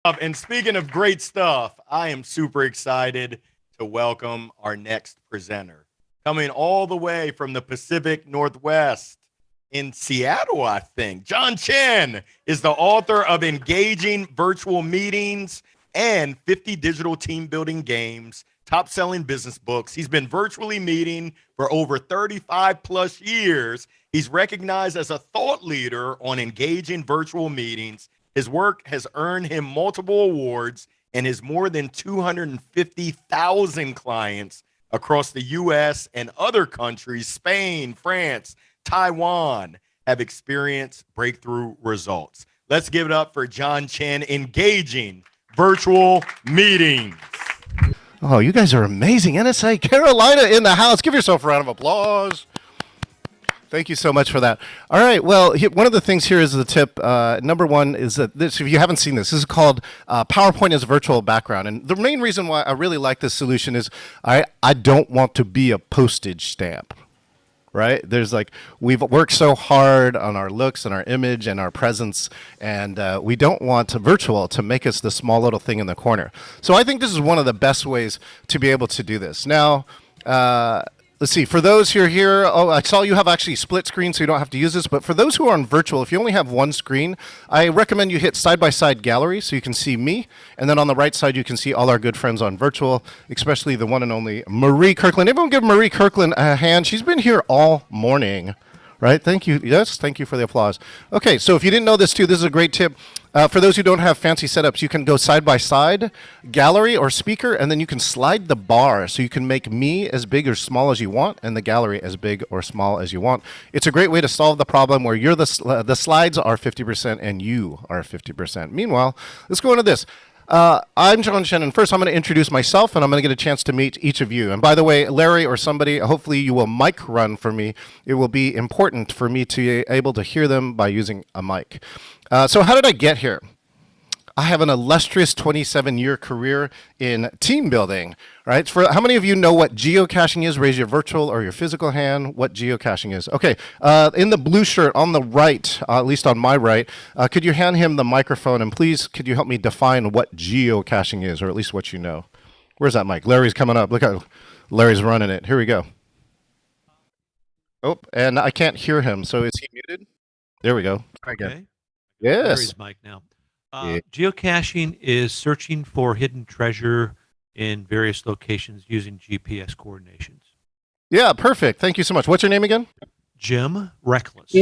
And speaking of great stuff, I am super excited to welcome our next presenter. Coming all the way from the Pacific Northwest in Seattle, I think. John Chen is the author of Engaging Virtual Meetings and 50 Digital Team Building Games, top selling business books. He's been virtually meeting for over 35 plus years. He's recognized as a thought leader on engaging virtual meetings. His work has earned him multiple awards, and his more than 250,000 clients across the US and other countries, Spain, France, Taiwan, have experienced breakthrough results. Let's give it up for John Chen, Engaging Virtual Meetings. Oh, you guys are amazing. NSA Carolina in the house. Give yourself a round of applause. Thank you so much for that. All right. Well, one of the things here is the tip. Number one is that this, if you haven't seen this, this is called PowerPoint as a virtual background. And the main reason why I really like this solution is I don't want to be a postage stamp. Right? There's like, we've worked so hard on our looks and our image and our presence, and we don't want virtual to make us the small little thing in the corner. So I think this is one of the best ways to be able to do this. Now, let's see, for those who are here, I saw you have actually split screen, so you don't have to use this, but for those who are on virtual, if you only have one screen, I recommend you hit side-by-side gallery so you can see me, and then on the right side you can see all our good friends on virtual, especially the one and only Marie Kirkland. Everyone give Marie Kirkland a hand. She's been here all morning. Right? Thank you. Yes, thank you for the applause. Okay, so if you didn't know this too, this is a great tip. For those who don't have fancy setups, you can go side by side, gallery or speaker, and then you can slide the bar so you can make me as big or small as you want and the gallery as big or small as you want. It's a great way to solve the problem where you're the slides are 50% and you are 50%. Meanwhile, let's go into this. I'm John Chen, and first I'm going to introduce myself, and I'm going to get a chance to meet each of you. And by the way, Larry or somebody, hopefully you will mic run for me. It will be important for me to be able to hear them by using a mic. So how did I get here? I have an illustrious 27-year career in team building, right? For how many of you know what geocaching is? Raise your virtual or your physical hand. What geocaching is? Okay, in the blue shirt on the right, at least on my right, could you hand him the microphone, and please, could you help me define what geocaching is, or at least what you know? Where's that mic? Larry's coming up. Look how Larry's running it. Here we go. Oh, and I can't hear him, so is he muted? There we go. Try again. Okay. Yes. Larry's mic now. Geocaching is searching for hidden treasure in various locations using GPS coordinations. Yeah, perfect. Thank you so much. What's your name again? Jim Reckless.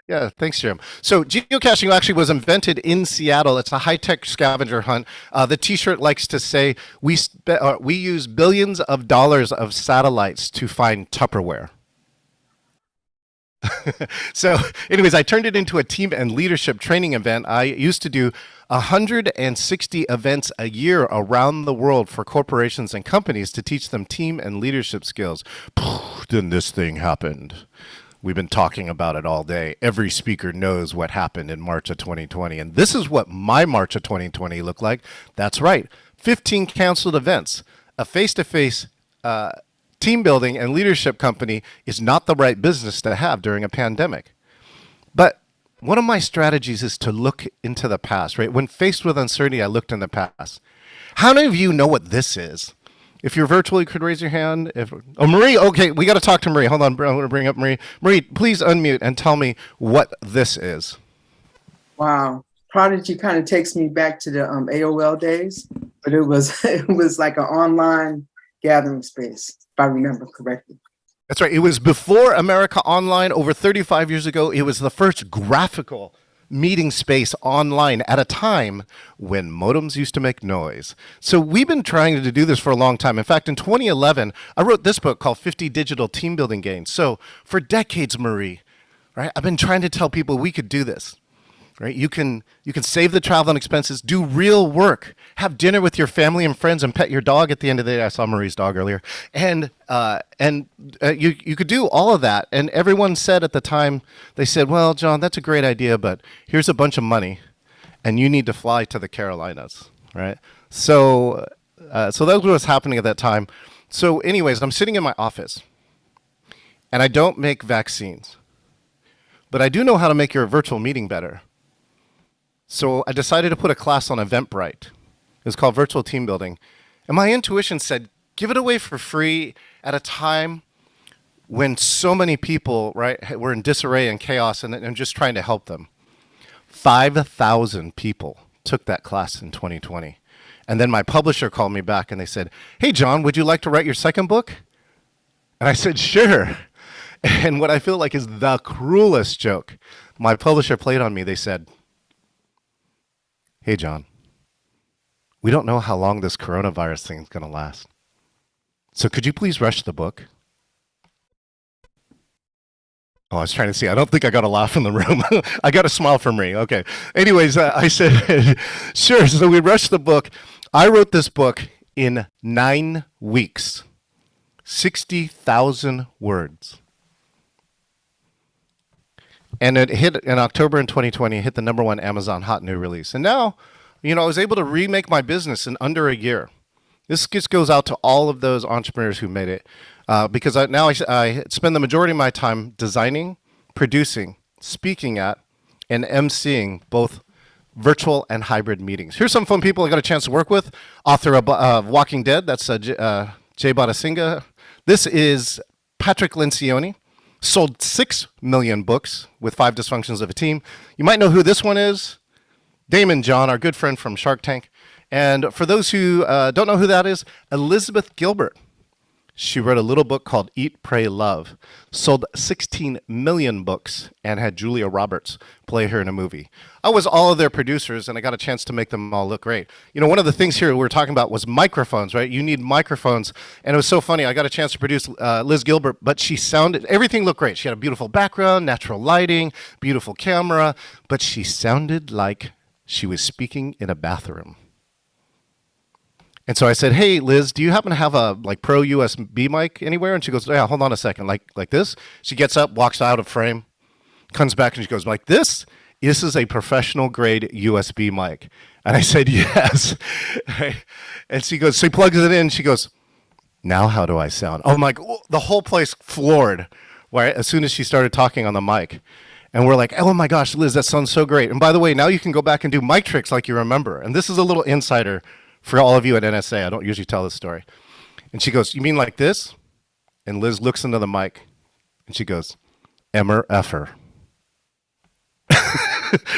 Yeah, thanks, Jim. So geocaching actually was invented in Seattle. It's a high-tech scavenger hunt. The T-shirt likes to say, we use billions of dollars of satellites to find Tupperware. So anyways, I turned it into a team and leadership training event. I used to do 160 events a year around the world for corporations and companies to teach them team and leadership skills. Then this thing happened. We've been talking about it all day. Every speaker knows what happened in March of 2020. And this is what my March of 2020 looked like. That's right. 15 canceled events. A face-to-face team building and leadership company is not the right business to have during a pandemic. But one of my strategies is to look into the past, right? When faced with uncertainty, I looked in the past. How many of you know what this is? If you're virtual, you could raise your hand. Oh, Marie, okay, we got to talk to Marie. Hold on, I'm going to bring up Marie. Marie, please unmute and tell me what this is. Wow. Prodigy kind of takes me back to the AOL days, but it was like an online gathering space, if I remember correctly. That's right. It was before America Online, over 35 years ago. It was the first graphical meeting space online at a time when modems used to make noise. So we've been trying to do this for a long time. In fact, in 2011, I wrote this book called 50 Digital Team Building Games. So for decades, Marie, right, I've been trying to tell people we could do this. Right? You can save the travel and expenses, do real work, have dinner with your family and friends, and pet your dog at the end of the day. I saw Marie's dog earlier, and you could do all of that. And everyone said at the time, they said, "Well, John, that's a great idea, but here's a bunch of money, and you need to fly to the Carolinas." Right? So that was what was happening at that time. So, anyways, I'm sitting in my office, and I don't make vaccines, but I do know how to make your virtual meeting better. So I decided to put a class on Eventbrite. It was called Virtual Team Building. And my intuition said, give it away for free at a time when so many people, right, were in disarray and chaos, and I'm just trying to help them. 5,000 people took that class in 2020. And then my publisher called me back and they said, hey, John, would you like to write your second book? And I said, sure. And what I feel like is the cruelest joke my publisher played on me. They said, hey, John, we don't know how long this coronavirus thing is going to last. So could you please rush the book? Oh, I was trying to see. I don't think I got a laugh in the room. I got a smile from Marie. Okay. Anyways, I said, sure. So we rushed the book. I wrote this book in 9 weeks, 60,000 words. And it hit in October in 2020, it hit the #1 Amazon hot new release. And now, I was able to remake my business in under a year. This just goes out to all of those entrepreneurs who made it. Because I spend the majority of my time designing, producing, speaking at, and emceeing both virtual and hybrid meetings. Here's some fun people I got a chance to work with. Author of Walking Dead, that's Jay Badasinga. This is Patrick Lencioni. Sold 6 million books with 5 dysfunctions of a team. You might know who this one is. Damon John, our good friend from Shark Tank. And for those who don't know who that is, Elizabeth Gilbert. She wrote a little book called Eat, Pray, Love. Sold 16 million books and had Julia Roberts play her in a movie. I was all of their producers, and I got a chance to make them all look great. One of the things here we were talking about was microphones, right? You need microphones. And it was so funny. I got a chance to produce Liz Gilbert, but everything looked great. She had a beautiful background, natural lighting, beautiful camera, but she sounded like she was speaking in a bathroom. And so I said, hey, Liz, do you happen to have a pro USB mic anywhere? And she goes, yeah, hold on a second, like this? She gets up, walks out of frame, comes back, and she goes, like this? This is a professional grade USB mic. And I said, yes. And she goes, she plugs it in, she goes, now how do I sound? Oh my, the whole place floored, right, as soon as she started talking on the mic. And we're like, oh my gosh, Liz, that sounds so great. And by the way, now you can go back and do mic tricks like you remember. And this is a little insider for all of you at NSA. I don't usually tell this story. And she goes, you mean like this? And Liz looks into the mic and she goes, Emmer effer.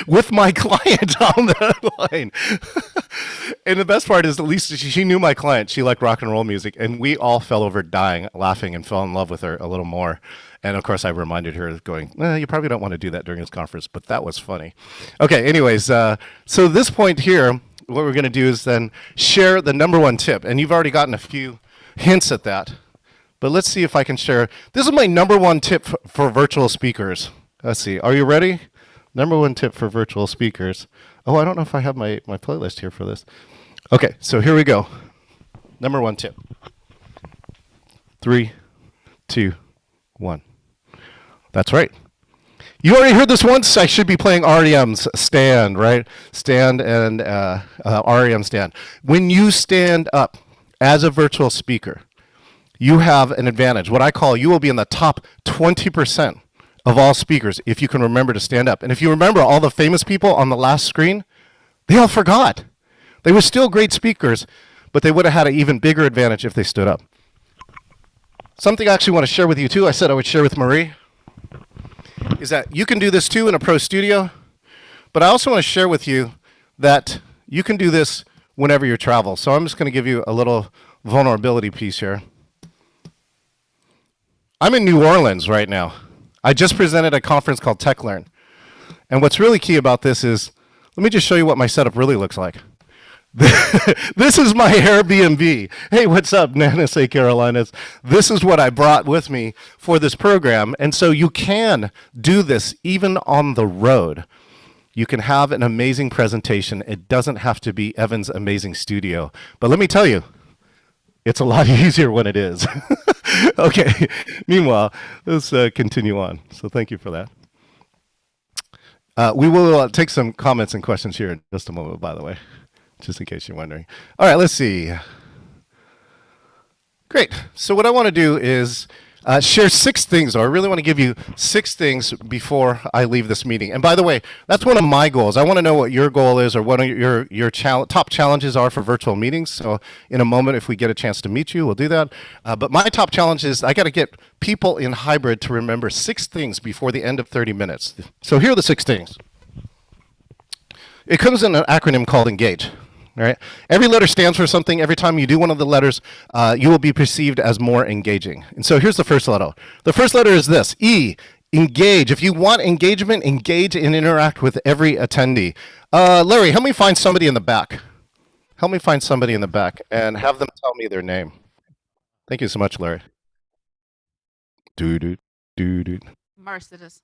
With my client on the line. And the best part is, at least she knew my client. She liked rock and roll music. And we all fell over dying, laughing, and fell in love with her a little more. And of course, I reminded her, going, you probably don't want to do that during this conference, but that was funny. Okay, anyways, so this point here, what we're going to do is then share the #1 tip. And you've already gotten a few hints at that. But let's see if I can share. This is my #1 tip for virtual speakers. Let's see. Are you ready? #1 tip for virtual speakers. Oh, I don't know if I have my playlist here for this. Okay, so here we go. #1 tip. 3, 2, 1. That's right. You already heard this once. I should be playing REM's Stand, right? Stand and REM Stand. When you stand up as a virtual speaker, you have an advantage. What I call, you will be in the top 20% of all speakers if you can remember to stand up. And if you remember all the famous people on the last screen, they all forgot. They were still great speakers, but they would have had an even bigger advantage if they stood up. Something I actually want to share with you too, I said I would share with Marie, is that you can do this too in a pro studio, but I also want to share with you that you can do this whenever you travel. So I'm just going to give you a little vulnerability piece here. I'm in New Orleans right now. I just presented at a conference called TechLearn. And what's really key about this is, let me just show you what my setup really looks like. This is my Airbnb. Hey, what's up, NSA Carolinas? This is what I brought with me for this program. And so you can do this even on the road. You can have an amazing presentation. It doesn't have to be Evan's amazing studio. But let me tell you, it's a lot easier when it is. Okay, meanwhile, let's continue on. So thank you for that. We will take some comments and questions here in just a moment, by the way, just in case you're wondering. All right, let's see. Great. So what I want to do is share 6 things, or I really want to give you 6 things before I leave this meeting. And by the way, that's one of my goals. I want to know what your goal is, or what your top challenges are for virtual meetings. So in a moment, if we get a chance to meet you, we'll do that. But my top challenge is I got to get people in hybrid to remember 6 things before the end of 30 minutes. So here are the 6 things. It comes in an acronym called ENGAGE. All right. Every letter stands for something. Every time you do one of the letters, you will be perceived as more engaging. And so here's the first letter. The first letter is this, E, engage. If you want engagement, engage and interact with every attendee. Larry, help me find somebody in the back. Help me find somebody in the back and have them tell me their name. Thank you so much, Larry. Mercedes.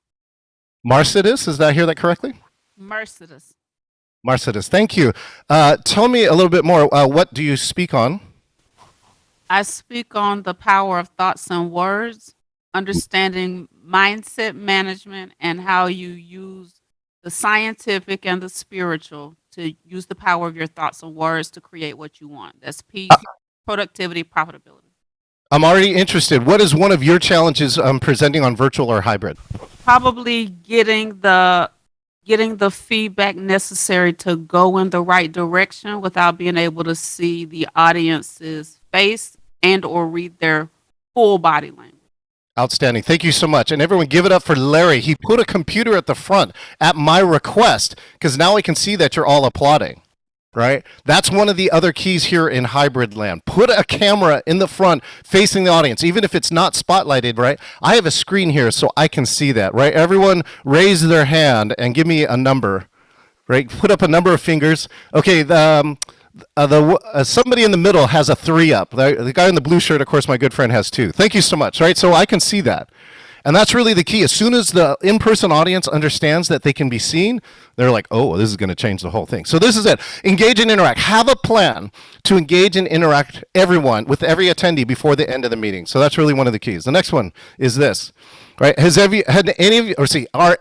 Marcides, did I hear that correctly? Mercedes. Marcides, thank you. Tell me a little bit more. What do you speak on? I speak on the power of thoughts and words, understanding mindset management, and how you use the scientific and the spiritual to use the power of your thoughts and words to create what you want. That's peace, productivity, profitability. I'm already interested. What is one of your challenges presenting on virtual or hybrid? Probably getting the feedback necessary to go in the right direction without being able to see the audience's face and or read their full body language. Outstanding. Thank you so much. And everyone give it up for Larry. He put a computer at the front at my request because now I can see that you're all applauding. Right? That's one of the other keys here in hybrid land. Put a camera in the front facing the audience, even if it's not spotlighted, right? I have a screen here so I can see that, right? Everyone raise their hand and give me a number, right? Put up a number of fingers. Okay, somebody in the middle has a 3 up. The guy in the blue shirt, of course, my good friend has 2. Thank you so much, right? So I can see that. And that's really the key. As soon as the in-person audience understands that they can be seen, they're like, oh, this is going to change the whole thing. So this is it. Engage and interact. Have a plan to engage and interact with every attendee before the end of the meeting. So that's really one of the keys. The next one is this. Right? Are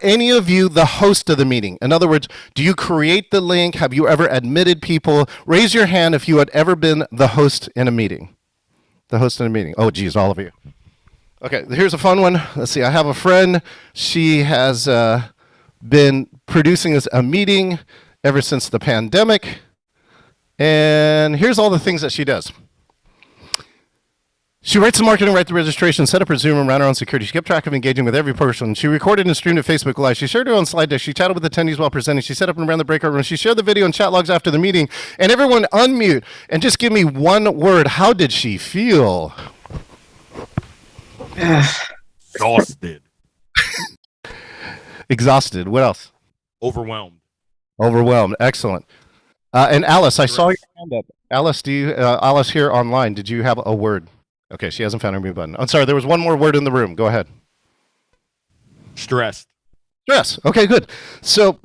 any of you the host of the meeting? In other words, do you create the link? Have you ever admitted people? Raise your hand if you had ever been the host in a meeting. The host in a meeting. Oh, geez, all of you. Okay, here's a fun one. Let's see, I have a friend. She has been producing a meeting ever since the pandemic. And here's all the things that she does. She writes the marketing, writes the registration, set up her Zoom, and ran her own security. She kept track of engaging with every person. She recorded and streamed to Facebook Live. She shared her own slide deck. She chatted with attendees while presenting. She set up and ran the breakout room. She shared the video and chat logs after the meeting. And everyone unmute and just give me one word. How did she feel? Exhausted. Exhausted. What else? Overwhelmed. Overwhelmed. Excellent. And Alice, I saw your hand up. Alice, Alice here online, did you have a word? Okay, she hasn't found her mute button. I'm sorry, there was one more word in the room. Go ahead. Stressed. Stress. Okay, good. So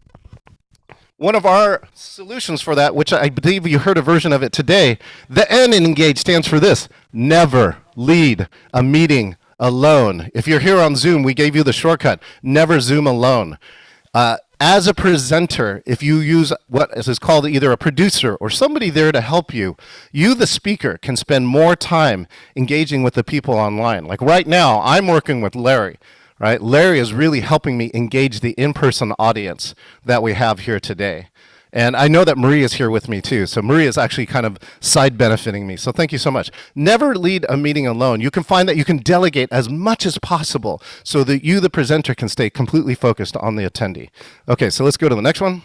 one of our solutions for that, which I believe you heard a version of it today, the N in engage stands for this: never lead a meeting alone. If you're here on Zoom, we gave you the shortcut, never Zoom alone. As a presenter, if you use what is called either a producer or somebody there to help you, you, the speaker, can spend more time engaging with the people online. Like right now, I'm working with Larry, right? Larry is really helping me engage the in-person audience that we have here today. And I know that Marie is here with me too. So Marie is actually kind of side benefiting me. So thank you so much. Never lead a meeting alone. You can find that you can delegate as much as possible so that you, the presenter, can stay completely focused on the attendee. Okay, so let's go to the next one.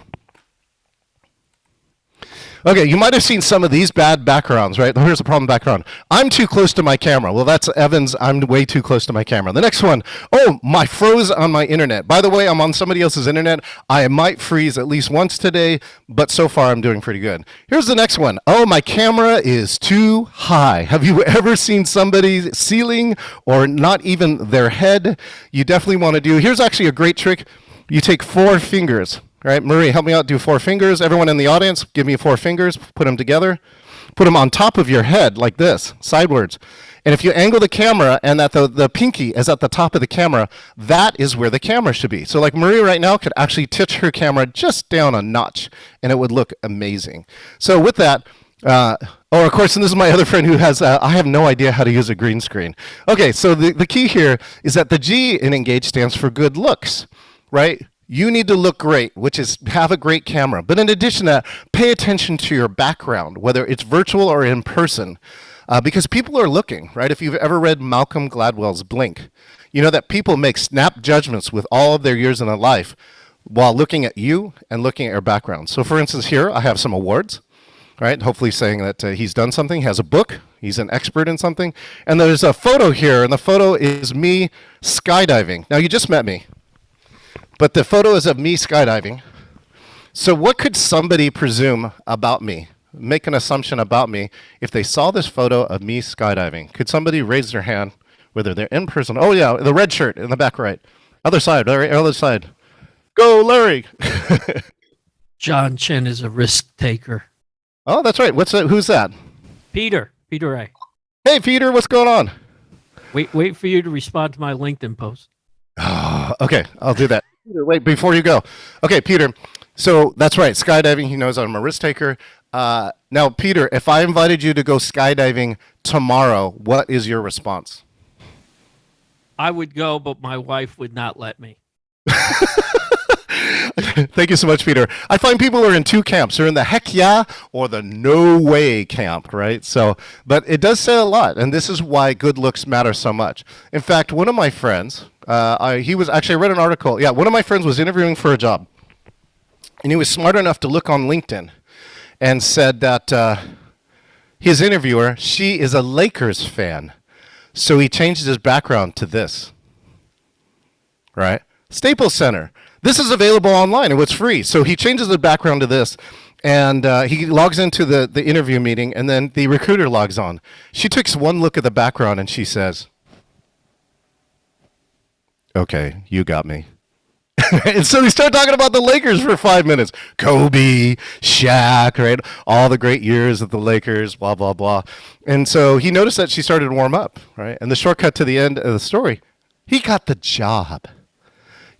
Okay, you might have seen some of these bad backgrounds, right? Here's a problem background. I'm too close to my camera. Well, that's Evan's. I'm way too close to my camera. The next one. Oh, my froze on my internet. By the way, I'm on somebody else's internet. I might freeze at least once today, but so far I'm doing pretty good. Here's the next one. Oh, my camera is too high. Have you ever seen somebody's ceiling or not even their head? You definitely want to do. Here's actually a great trick. You take 4 fingers. All right, Marie, help me out. Do 4 fingers. Everyone in the audience, give me 4 fingers. Put them together. Put them on top of your head like this, sidewards. And if you angle the camera and that the pinky is at the top of the camera, that is where the camera should be. So like Marie right now could actually titch her camera just down a notch, and it would look amazing. So with that, Or of course, and this is my other friend who has, I have no idea how to use a green screen. Okay, so the key here is that the G in Engage stands for good looks, right? You need to look great, which is have a great camera. But in addition to that, pay attention to your background, whether it's virtual or in person, because people are looking, right? If you've ever read Malcolm Gladwell's Blink, you know that people make snap judgments with all of their years in their life while looking at you and looking at your background. So for instance, here I have some awards. Right, hopefully saying that he's done something, he has a book, he's an expert in something. And there's a photo here, and the photo is me skydiving. Now, you just met me, but the photo is of me skydiving. So what could somebody presume about me, make an assumption about me, if they saw this photo of me skydiving? Could somebody raise their hand, whether they're in person? Oh, yeah, the red shirt in the back right. Other side, Larry, other side. Go, Larry! John Chen is a risk taker. Oh, that's right. Who's that? Peter A. Hey, Peter, what's going on? Wait for you to respond to my LinkedIn post. Okay, I'll do that. Wait, before you go. Okay, Peter. So that's right, skydiving. He knows I'm a risk taker. Now, Peter, if I invited you to go skydiving tomorrow, what is your response? I would go, but my wife would not let me. Thank you so much, Peter. I find people are in two camps. They're in the heck yeah or the no way camp, right? So, but it does say a lot, and this is why good looks matter so much. In fact, one of my friends, I read an article. Yeah, one of my friends was interviewing for a job, and he was smart enough to look on LinkedIn and said that his interviewer, she is a Lakers fan. So he changed his background to this, right? Staples Center. This is available online and it's free. So he changes the background to this, and he logs into the interview meeting, and then the recruiter logs on. She takes one look at the background and she says, "Okay, you got me." And so they start talking about the Lakers for 5 minutes. Kobe, Shaq, right? All the great years of the Lakers, blah, blah, blah. And so he noticed that she started to warm up, right? And the shortcut to the end of the story, he got the job.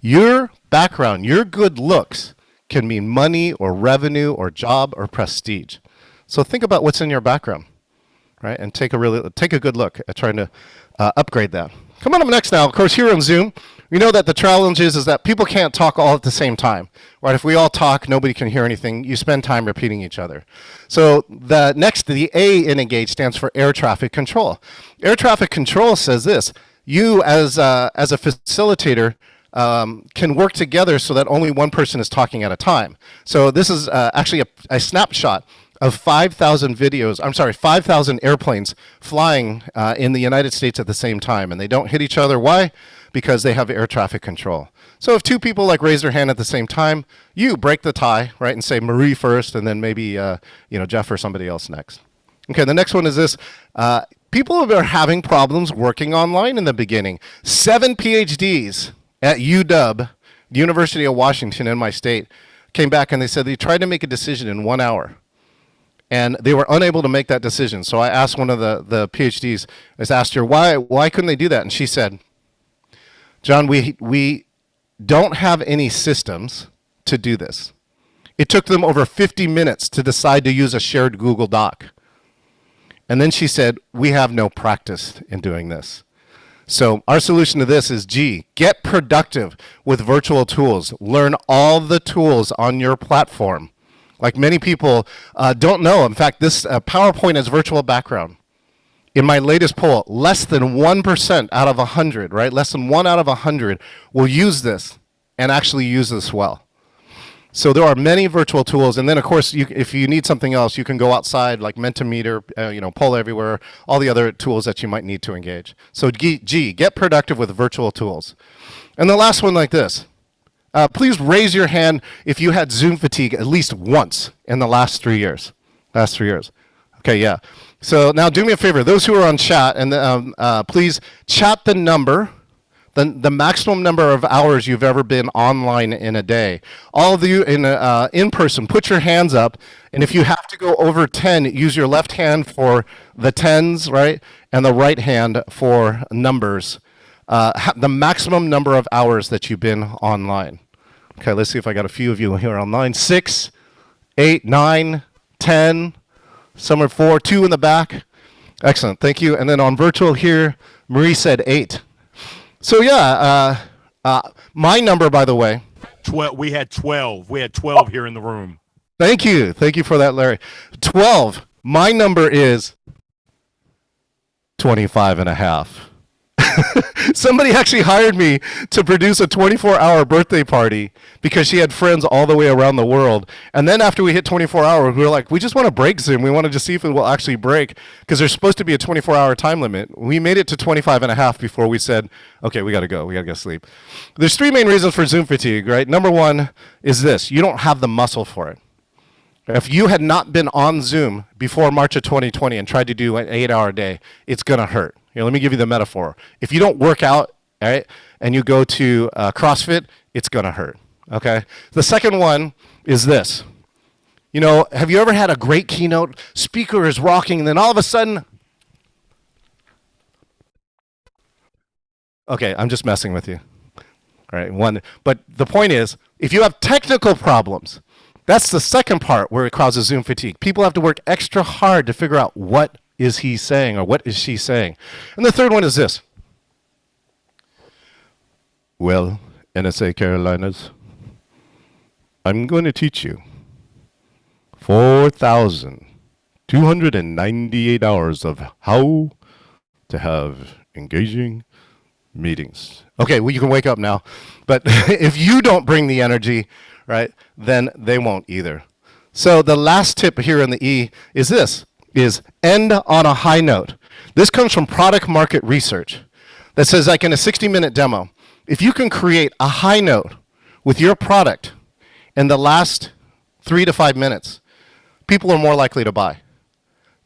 Your background, your good looks can mean money or revenue or job or prestige. So think about what's in your background, right? And take a good look at trying to upgrade that. Come on up next now. Of course, here on Zoom, we know that the challenge is that people can't talk all at the same time, right? If we all talk, nobody can hear anything. You spend time repeating each other. So the A in Engage stands for air traffic control. Air traffic control says this: you as a facilitator can work together so that only one person is talking at a time. So this is actually a snapshot of 5,000 airplanes flying in the United States at the same time, and they don't hit each other. Why? Because they have air traffic control. So if two people raise their hand at the same time, you break the tie, right, and say Marie first, and then maybe Jeff or somebody else next. Okay, the next one is this. People are having problems working online in the beginning. 7 PhDs at UW, the University of Washington in my state, came back and they said they tried to make a decision in 1 hour. And they were unable to make that decision. So I asked one of the PhDs, I asked her, why couldn't they do that? And she said, "John, we don't have any systems to do this. It took them over 50 minutes to decide to use a shared Google Doc." And then she said, "We have no practice in doing this." So our solution to this is G, get productive with virtual tools. Learn all the tools on your platform. Like many people don't know. In fact, this PowerPoint has virtual background. In my latest poll, less than 1% out of 100, right? Less than 1 out of 100 will use this and actually use this well. So there are many virtual tools, and then of course, if you need something else, you can go outside, like Mentimeter, Poll Everywhere, all the other tools that you might need to engage. So G, get productive with virtual tools. And the last one like this. Please raise your hand if you had Zoom fatigue at least once in the last 3 years. Okay, yeah. So now do me a favor, those who are on chat, and please chat the number, the maximum number of hours you've ever been online in a day. All of you in person, put your hands up, and if you have to go over 10, use your left hand for the tens, right, and the right hand for numbers. The maximum number of hours that you've been online. Okay, let's see if I got a few of you here online. 6, 8, 9, 10, Some are 4, 2 in the back. Excellent, thank you. And then on virtual here, Marie said 8. So yeah, my number, by the way. 12. We had 12. We had 12 here in the room. Thank you for that, Larry. 12. My number is 25 and a half. Somebody actually hired me to produce a 24-hour birthday party because she had friends all the way around the world. And then after we hit 24 hours, we were like, we just want to break Zoom. We wanted to see if it will actually break because there's supposed to be a 24-hour time limit. We made it to 25 and a half before we said, okay, we got to go. We got to go sleep. There's 3 main reasons for Zoom fatigue, right? Number 1 is this. You don't have the muscle for it. If you had not been on Zoom before March of 2020 and tried to do an 8-hour day, it's going to hurt. Here, let me give you the metaphor. If you don't work out, all right, and you go to CrossFit, it's going to hurt, okay? The second one is this. You know, have you ever had a great keynote, speaker is rocking, and then all of a sudden, okay, I'm just messing with you. All right, but the point is, if you have technical problems, that's the second part where it causes Zoom fatigue. People have to work extra hard to figure out what is he saying or what is she saying. And the third one is this. Well, NSA Carolinas, I'm going to teach you 4,298 hours of how to have engaging meetings. Okay, well, you can wake up now. But if you don't bring the energy, right, then they won't either. So the last tip here in the E is this, is end on a high note. This comes from product market research that says, like in a 60-minute demo, if you can create a high note with your product in the last 3 to 5 minutes, people are more likely to buy.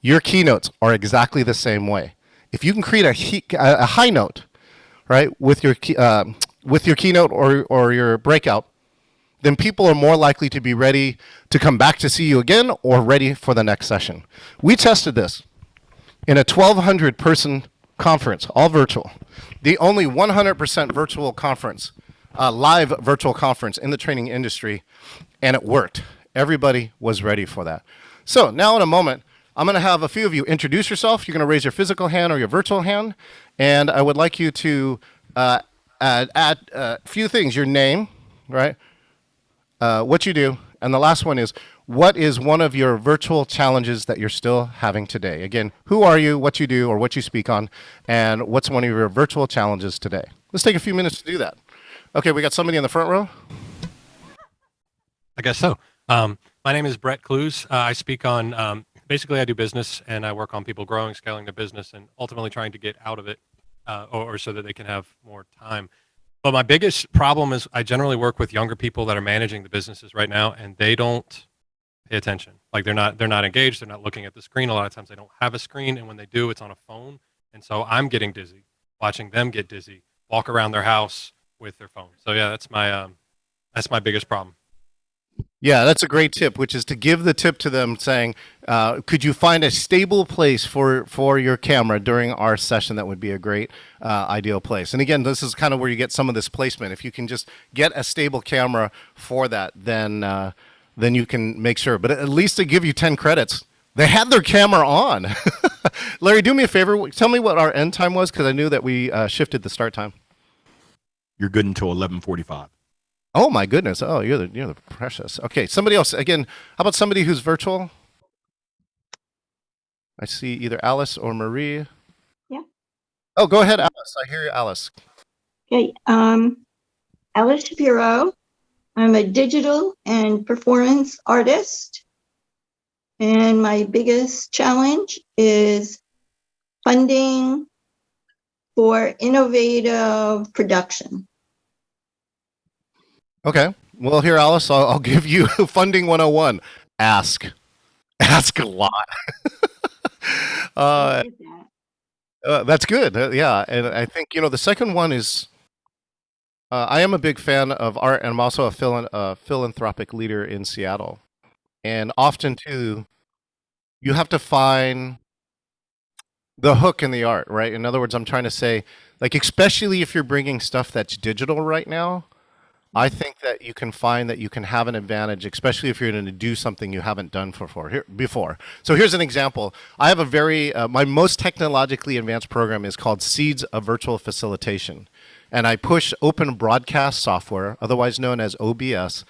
Your keynotes are exactly the same way. If you can create a high note, right, with your keynote or your breakout, then people are more likely to be ready to come back to see you again or ready for the next session. We tested this in a 1,200 person conference, all virtual. The only 100% virtual conference, live virtual conference in the training industry, and it worked. Everybody was ready for that. So now in a moment, I'm going to have a few of you introduce yourself. You're going to raise your physical hand or your virtual hand, and I would like you to add a few things, your name, right? What you do, and the last one is, what is one of your virtual challenges that you're still having today? Again, who are you, what you do, or what you speak on, and what's one of your virtual challenges today? Let's take a few minutes to do that. Okay, we got somebody in the front row. I guess so. My name is Brett Clues. I speak on, basically I do business, and I work on people growing, scaling their business, and ultimately trying to get out of it, or so that they can have more time. But my biggest problem is I generally work with younger people that are managing the businesses right now, and they don't pay attention. Like they're not engaged. They're not looking at the screen. A lot of times they don't have a screen, and when they do, it's on a phone. And so I'm getting dizzy watching them get dizzy, walk around their house with their phone. So yeah, that's my biggest problem. Yeah, that's a great tip, which is to give the tip to them saying, could you find a stable place for your camera during our session? That would be a great ideal place. And again, this is kind of where you get some of this placement. If you can just get a stable camera for that, then you can make sure. But at least to give you 10 credits, they had their camera on. Larry, do me a favor. Tell me what our end time was, because I knew that we shifted the start time. You're good until 11:45. Oh my goodness! Oh, you're the precious. Okay, somebody else again. How about somebody who's virtual? I see either Alice or Marie. Yeah. Oh, go ahead, Alice. I hear you, Alice. Okay. Alice Shapiro. I'm a digital and performance artist, and my biggest challenge is funding for innovative production. Okay. Well, here, Alice, I'll give you funding 101. Ask a lot. That's good. Yeah. And I think, the second one is, I am a big fan of art, and I'm also a philanthropic leader in Seattle. And often, too, you have to find the hook in the art, right? In other words, I'm trying to say, like, especially if you're bringing stuff that's digital right now, I think that you can find that you can have an advantage, especially if you're going to do something you haven't done before. So here's an example. I have a my most technologically advanced program is called Seeds of Virtual Facilitation. And I push open broadcast software, otherwise known as OBS,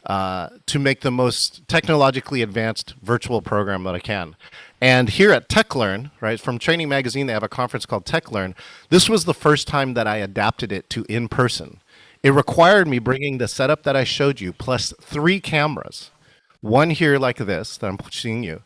to make the most technologically advanced virtual program that I can. And here at TechLearn, right, from Training Magazine, they have a conference called TechLearn. This was the first time that I adapted it to in-person. It required me bringing the setup that I showed you, plus 3 cameras. One here like this, that I'm showing you.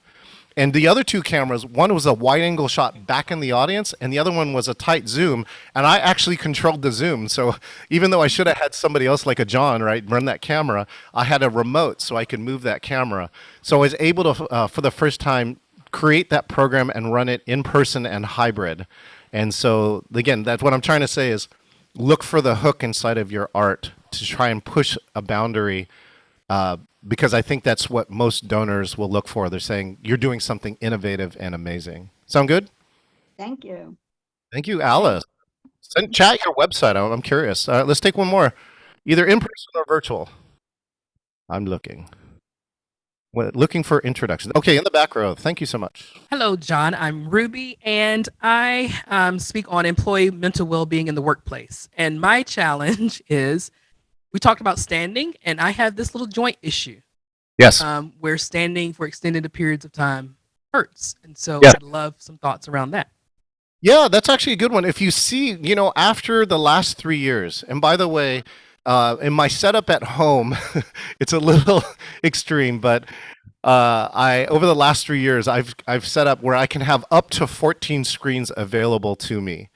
And the other 2 cameras, one was a wide-angle shot back in the audience, and the other one was a tight zoom. And I actually controlled the zoom. So even though I should have had somebody else like a John, right, run that camera, I had a remote so I could move that camera. So I was able to, for the first time, create that program and run it in person and hybrid. And so, again, that's what I'm trying to say is, look for the hook inside of your art to try and push a boundary, because I think that's what most donors will look for. They're saying, you're doing something innovative and amazing. Sound good? Thank you. Thank you, Alice. Chat your website. I'm curious. Let's take one more. Either in person or virtual. I'm looking. Looking for introductions. Okay, in the back row. Thank you so much. Hello, John. I'm Ruby, and I speak on employee mental well-being in the workplace. And my challenge is, we talked about standing, and I have this little joint issue. Yes. Where standing for extended periods of time hurts. And so Yeah. I'd love some thoughts around that. Yeah, that's actually a good one. If you see, after the last 3 years, and by the way, in my setup at home, it's a little extreme, but over the last 3 years, I've set up where I can have up to 14 screens available to me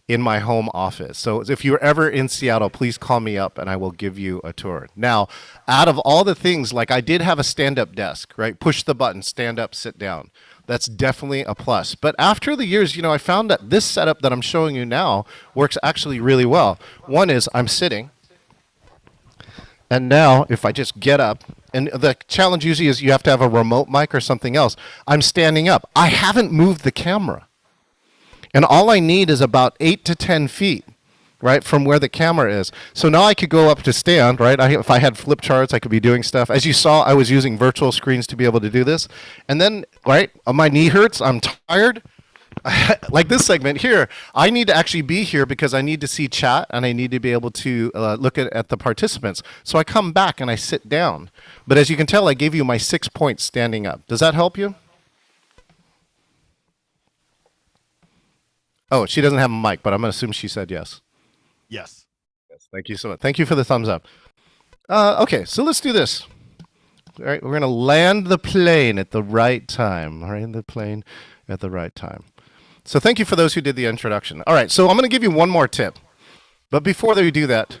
in my home office. So if you're ever in Seattle, please call me up and I will give you a tour. Now, out of all the things, like I did have a stand-up desk, right? Push the button, stand up, sit down. That's definitely a plus. But after the years, I found that this setup that I'm showing you now works actually really well. One is I'm sitting. And now, if I just get up, and the challenge usually is you have to have a remote mic or something else. I'm standing up. I haven't moved the camera. And all I need is about 8 to 10 feet, right, from where the camera is. So now I could go up to stand, right? If I had flip charts, I could be doing stuff. As you saw, I was using virtual screens to be able to do this. And then, right, my knee hurts. I'm tired. Like this segment here, I need to actually be here because I need to see chat and I need to be able to look at the participants. So I come back and I sit down. But as you can tell, I gave you my 6 points standing up. Does that help you? Oh, she doesn't have a mic, but I'm going to assume she said yes. Yes. Yes. Thank you so much. Thank you for the thumbs up. Okay, so let's do this. All right, we're going to land the plane at the right time. All right, the plane at the right time. So thank you for those who did the introduction. All right, so I'm going to give you one more tip. But before we do that,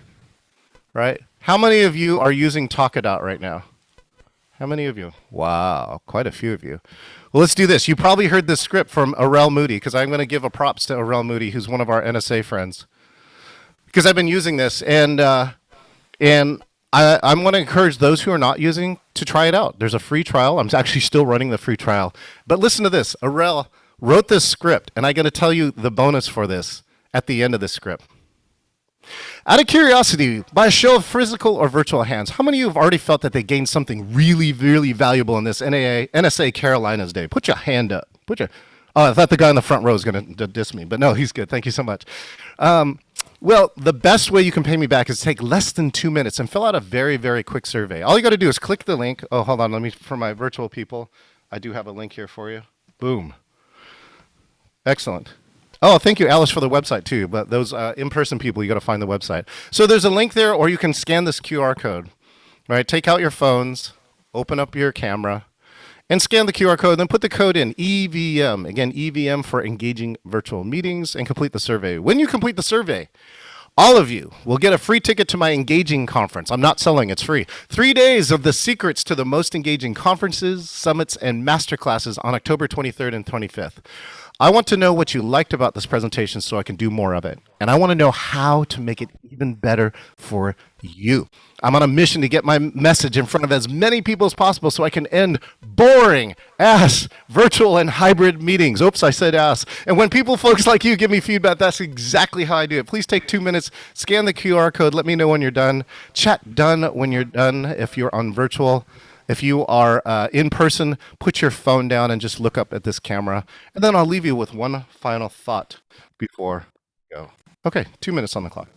right, how many of you are using Talkadot right now? How many of you? Wow, quite a few of you. Well, let's do this. You probably heard this script from Arel Moody, because I'm going to give a props to Arel Moody, who's one of our NSA friends. Because I've been using this, and I'm going to encourage those who are not using to try it out. There's a free trial. I'm actually still running the free trial. But listen to this. Arel wrote this script, and I'm going to tell you the bonus for this at the end of this script. Out of curiosity, by a show of physical or virtual hands, how many of you have already felt that they gained something really, really valuable in this NSA Carolinas day? Put your hand up. Oh, I thought the guy in the front row was going to diss me, but no, he's good. Thank you so much. Well, the best way you can pay me back is to take less than 2 minutes and fill out a very, very quick survey. All you got to do is click the link. Oh, hold on. For my virtual people, I do have a link here for you. Boom. Excellent. Oh, thank you, Alice, for the website, too. But those in-person people, you got to find the website. So there's a link there, or you can scan this QR code. Right? Take out your phones, open up your camera, and scan the QR code, then put the code in, EVM. Again, EVM for Engaging Virtual Meetings, and complete the survey. When you complete the survey, all of you will get a free ticket to my Engaging conference. I'm not selling, it's free. 3 days of the secrets to the most engaging conferences, summits, and masterclasses on October 23rd and 25th. I want to know what you liked about this presentation so I can do more of it. And I want to know how to make it even better for you. I'm on a mission to get my message in front of as many people as possible so I can end boring ass virtual and hybrid meetings. Oops, I said ass. And when folks like you give me feedback, that's exactly how I do it. Please take 2 minutes, scan the QR code, let me know when you're done. Chat done when you're done if you're on virtual. If you are in person, put your phone down and just look up at this camera. And then I'll leave you with one final thought before we go. Okay, 2 minutes on the clock.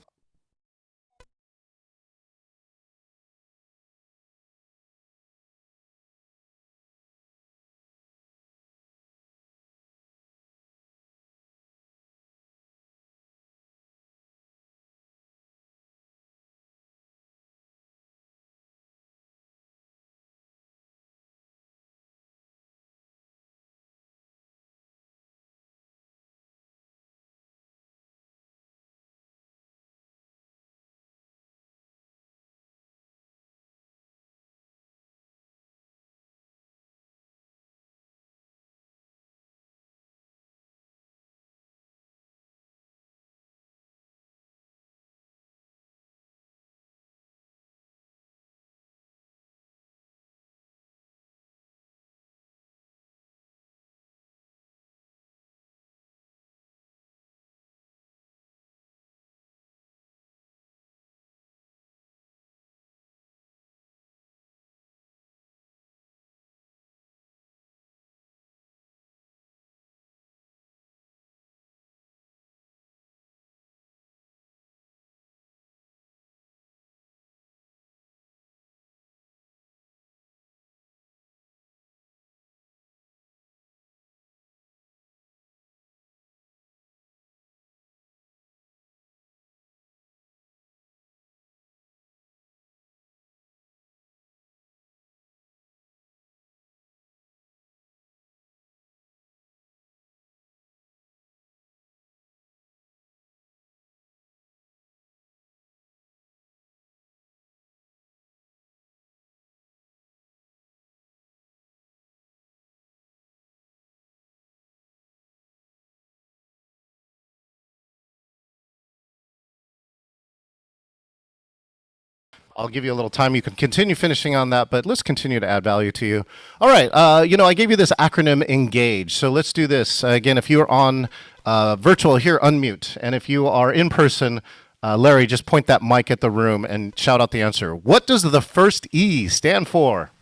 I'll give you a little time. You can continue finishing on that, but let's continue to add value to you. All right. I gave you this acronym ENGAGE. So let's do this. Again, if you're on virtual here, unmute. And if you are in person, Larry, just point that mic at the room and shout out the answer. What does the first E stand for?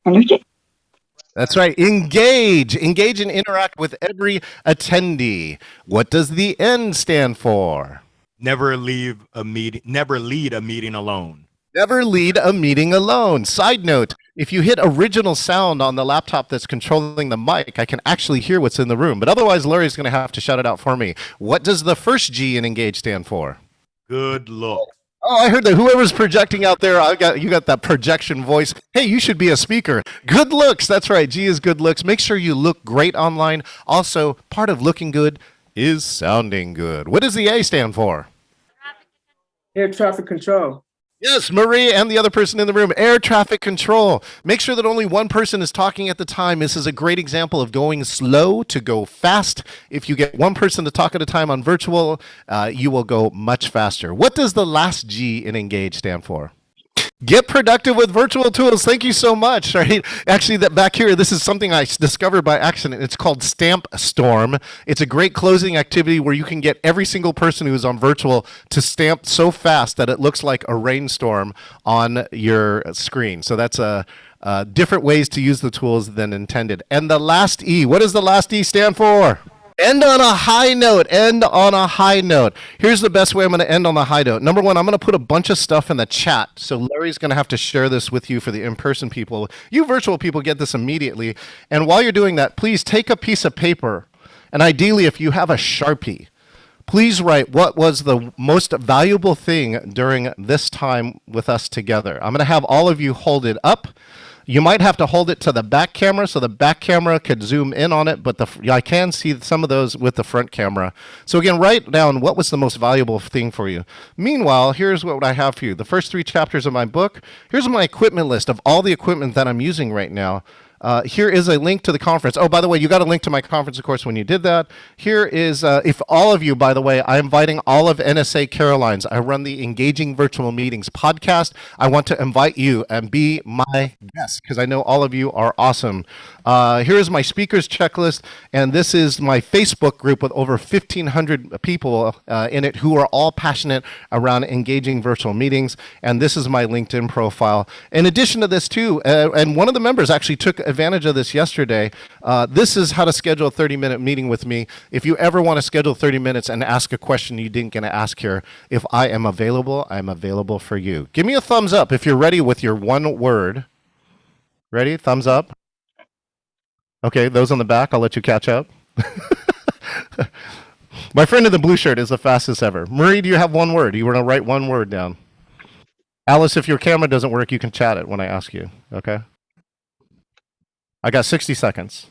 Energy. That's right. Engage. Engage and interact with every attendee. What does the N stand for? Never leave a meeting. Never lead a meeting alone. Never lead a meeting alone. Side note, if you hit original sound on the laptop that's controlling the mic, I can actually hear what's in the room. But otherwise, Larry's going to have to shout it out for me. What does the first G in Engage stand for? Good look. Oh, I heard that. Whoever's projecting out there, you got that projection voice. Hey, you should be a speaker. Good looks. That's right. G is good looks. Make sure you look great online. Also, part of looking good is sounding good. What does the A stand for? Air traffic control. Yes, Marie and the other person in the room. Air traffic control. Make sure that only one person is talking at the time. This is a great example of going slow to go fast. If you get one person to talk at a time on virtual, you will go much faster. What does the last G in Engage stand for? Get productive with virtual tools. Thank you so much. Right? Actually, that back here, this is something I discovered by accident. It's called Stamp Storm. It's a great closing activity where you can get every single person who is on virtual to stamp so fast that it looks like a rainstorm on your screen. So that's different ways to use the tools than intended. And the last E, what does the last E stand for? End on a high note. End on a high note. Here's the best way I'm going to end on the high note. Number one, I'm going to put a bunch of stuff in the chat. So Larry's going to have to share this with you for the in-person people. You virtual people get this immediately. And while you're doing that, please take a piece of paper. And ideally, if you have a Sharpie, please write what was the most valuable thing during this time with us together. I'm going to have all of you hold it up. You might have to hold it to the back camera so the back camera could zoom in on it, but I can see some of those with the front camera. So again, write down what was the most valuable thing for you. Meanwhile, here's what I have for you. The first 3 chapters of my book. Here's my equipment list of all the equipment that I'm using right now. Here is a link to the conference. Oh, by the way, you got a link to my conference, of course, when you did that. Here is, if all of you, by the way, I'm inviting all of NSA Carolinas. I run the Engaging Virtual Meetings podcast. I want to invite you and be my guest because I know all of you are awesome. Here is my speakers checklist, and this is my Facebook group with over 1,500 people in it who are all passionate around engaging virtual meetings. And this is my LinkedIn profile. In addition to this, too, and one of the members actually took advantage of this yesterday. This is how to schedule a 30-minute meeting with me. If you ever want to schedule 30 minutes and ask a question you didn't get to ask here, if I am available, I'm available for you. Give me a thumbs up if you're ready with your one word. Ready? Thumbs up. Okay, those on the back, I'll let you catch up. My friend in the blue shirt is the fastest ever. Marie, do you have one word? You want to write one word down? Alice, if your camera doesn't work, you can chat it when I ask you, okay? I got 60 seconds.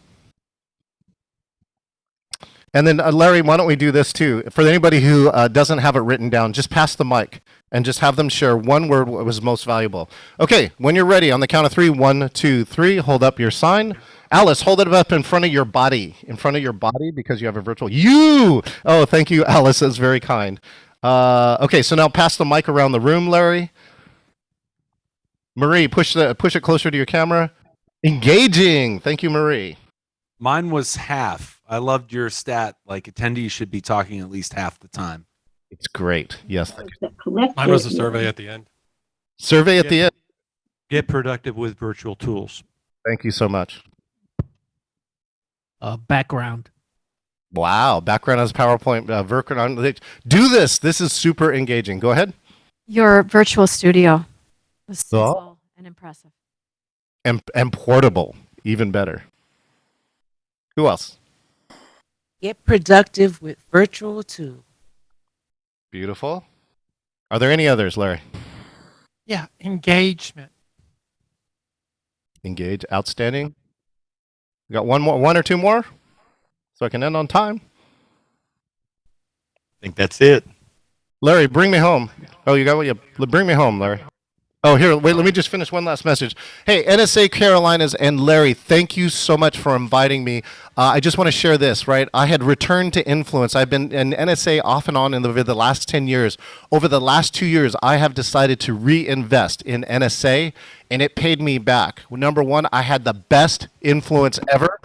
And then, Larry, why don't we do this too? For anybody who doesn't have it written down, just pass the mic and just have them share one word what was most valuable. Okay, when you're ready, on the count of 3, 1, 2, 3, hold up your sign. Alice, hold it up in front of your body. In front of your body because you have a virtual. You! Oh, thank you, Alice. That's very kind. Okay, so now pass the mic around the room, Larry. Marie, push it closer to your camera. Engaging. Thank you, Marie. Mine was half. I loved your stat. Like attendees should be talking at least half the time. It's great. Yes. Mine was a survey at the end. Survey at the end. Get productive with virtual tools. Thank you so much. Background. Wow. Background as PowerPoint. Do this. This is super engaging. Go ahead. Your virtual studio was So- simple and impressive. And portable. Even better. Who else? Get productive with virtual tools. Beautiful. Are there any others, Larry? Yeah, engagement. Engage. Outstanding. We got one or two more? So I can end on time. I think that's it. Larry, bring me home. Oh, you got what you bring me home, Larry. Oh, here, wait, let me just finish one last message. Hey, NSA Carolinas and Larry, thank you so much for inviting me. I just want to share this, right? I had returned to influence. I've been in NSA off and on over the last 10 years. Over the last 2 years, I have decided to reinvest in NSA, and it paid me back. Number one, I had the best influence ever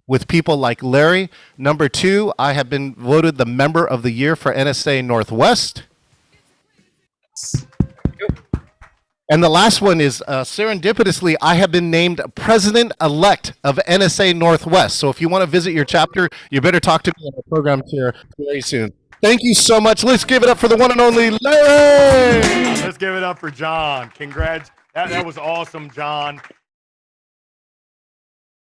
with people like Larry. Number two, I have been voted the member of the year for NSA Northwest. And the last one is, serendipitously, I have been named president-elect of NSA Northwest. So if you want to visit your chapter, you better talk to me on the program here very soon. Thank you so much. Let's give it up for the one and only Larry. Let's give it up for John. Congrats. That was awesome, John.